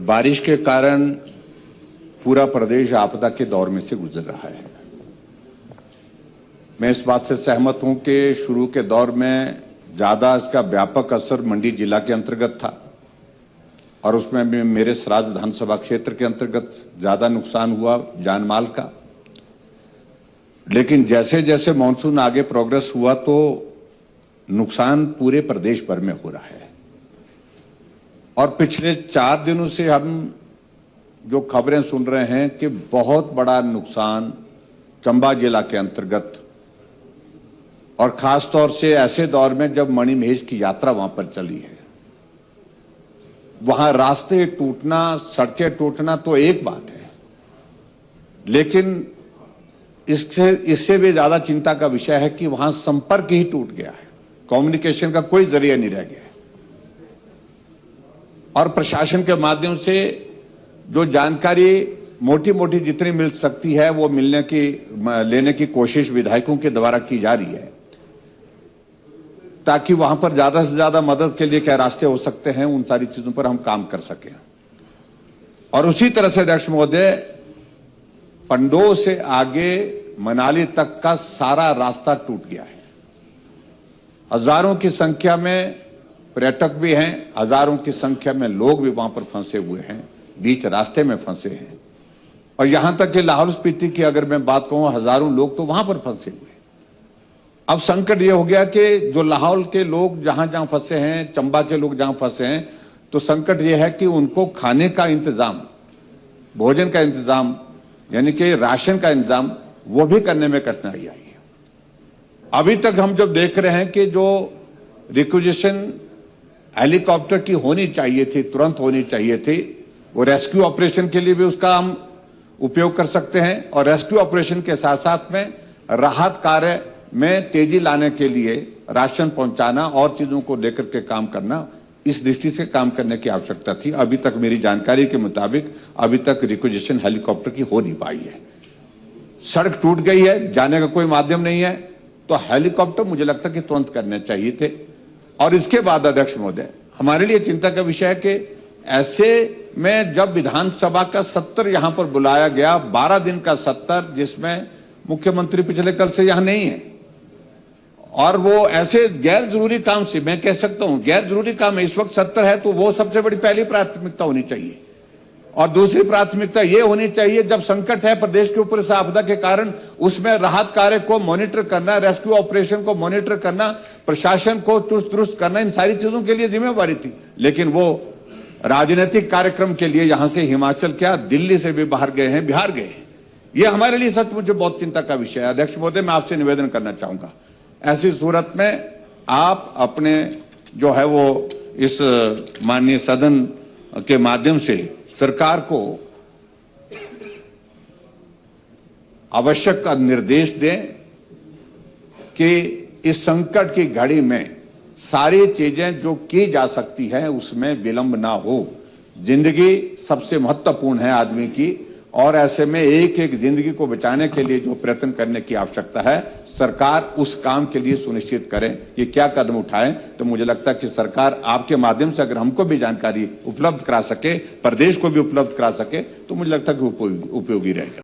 बारिश के कारण पूरा प्रदेश आपदा के दौर में से गुजर रहा है। मैं इस बात से सहमत हूं कि शुरू के दौर में ज्यादा इसका व्यापक असर मंडी जिला के अंतर्गत था और उसमें भी मेरे सराज विधानसभा क्षेत्र के अंतर्गत ज्यादा नुकसान हुआ जान माल का। लेकिन जैसे जैसे मानसून आगे प्रोग्रेस हुआ तो नुकसान पूरे प्रदेश भर में हो रहा है और पिछले 4 दिनों से हम जो खबरें सुन रहे हैं कि बहुत बड़ा नुकसान चंबा जिला के अंतर्गत और खास तौर से ऐसे दौर में जब मणिमहेश की यात्रा वहां पर चली है, वहां रास्ते टूटना, सड़कें टूटना तो एक बात है, लेकिन इससे भी ज्यादा चिंता का विषय है कि वहां संपर्क ही टूट गया है, कम्युनिकेशन का कोई जरिया नहीं रह गया है और प्रशासन के माध्यम से जो जानकारी मोटी मोटी जितनी मिल सकती है वो लेने की कोशिश विधायकों के द्वारा की जा रही है ताकि वहां पर ज्यादा से ज्यादा मदद के लिए क्या रास्ते हो सकते हैं, उन सारी चीजों पर हम काम कर सकें। और उसी तरह से अध्यक्ष महोदय, पंडोह से आगे मनाली तक का सारा रास्ता टूट गया है। हजारों की संख्या में पर्यटक भी हैं, हजारों की संख्या में लोग भी वहां पर फंसे हुए हैं, बीच रास्ते में फंसे हैं। और यहां तक कि लाहौल स्पीति की अगर मैं बात कहूं, हजारों लोग तो वहां पर फंसे हुए हैं। अब संकट यह हो गया कि जो लाहौल के लोग जहां जहां फंसे हैं, चंबा के लोग जहां फंसे हैं, तो संकट यह है कि उनको खाने का इंतजाम, भोजन का इंतजाम, यानी कि राशन का इंतजाम, वो भी करने में कठिनाई आई है। अभी तक हम जब देख रहे हैं कि जो रिक्विजिशन हेलीकॉप्टर की होनी चाहिए थी, तुरंत होनी चाहिए थी, वो रेस्क्यू ऑपरेशन के लिए भी उसका हम उपयोग कर सकते हैं और रेस्क्यू ऑपरेशन के साथ साथ में राहत कार्य में तेजी लाने के लिए राशन पहुंचाना और चीजों को लेकर के काम करना, इस दृष्टि से काम करने की आवश्यकता थी। अभी तक मेरी जानकारी के मुताबिक अभी तक रिक्विजिशन हेलीकॉप्टर की हो नहीं पाई है। सड़क टूट गई है, जाने का कोई माध्यम नहीं है, तो हेलीकॉप्टर मुझे लगता है कि तुरंत करने चाहिए थे। और इसके बाद अध्यक्ष महोदय, हमारे लिए चिंता का विषय है कि ऐसे में जब विधानसभा का सत्र यहां पर बुलाया गया, 12 दिन का सत्र, जिसमें मुख्यमंत्री पिछले कल से यहां नहीं है, और वो ऐसे गैर जरूरी काम से, मैं कह सकता हूं गैर जरूरी काम है, इस वक्त सत्र है तो वो सबसे बड़ी पहली प्राथमिकता होनी चाहिए। और दूसरी प्राथमिकता ये होनी चाहिए, जब संकट है प्रदेश के ऊपर इस आपदा के कारण, उसमें राहत कार्य को मॉनिटर करना, रेस्क्यू ऑपरेशन को मॉनिटर करना, प्रशासन को चुस्त दुरुस्त करना, इन सारी चीजों के लिए जिम्मेवारी थी। लेकिन वो राजनीतिक कार्यक्रम के लिए यहां से हिमाचल क्या, दिल्ली से भी बाहर गए हैं, बिहार गए हैं। ये हमारे लिए सचमुच बहुत चिंता का विषय है। अध्यक्ष महोदय, मैं आपसे निवेदन करना चाहूंगा, ऐसी सूरत में आप अपने जो है वो इस माननीय सदन के माध्यम से सरकार को आवश्यक निर्देश दें कि इस संकट की घड़ी में सारी चीजें जो की जा सकती हैं उसमें विलंब ना हो। जिंदगी सबसे महत्वपूर्ण है आदमी की, और ऐसे में एक एक जिंदगी को बचाने के लिए जो प्रयत्न करने की आवश्यकता है, सरकार उस काम के लिए सुनिश्चित करें ये क्या कदम उठाएं। तो मुझे लगता है कि सरकार आपके माध्यम से अगर हमको भी जानकारी उपलब्ध करा सके, प्रदेश को भी उपलब्ध करा सके, तो मुझे लगता है कि उपयोगी रहेगा।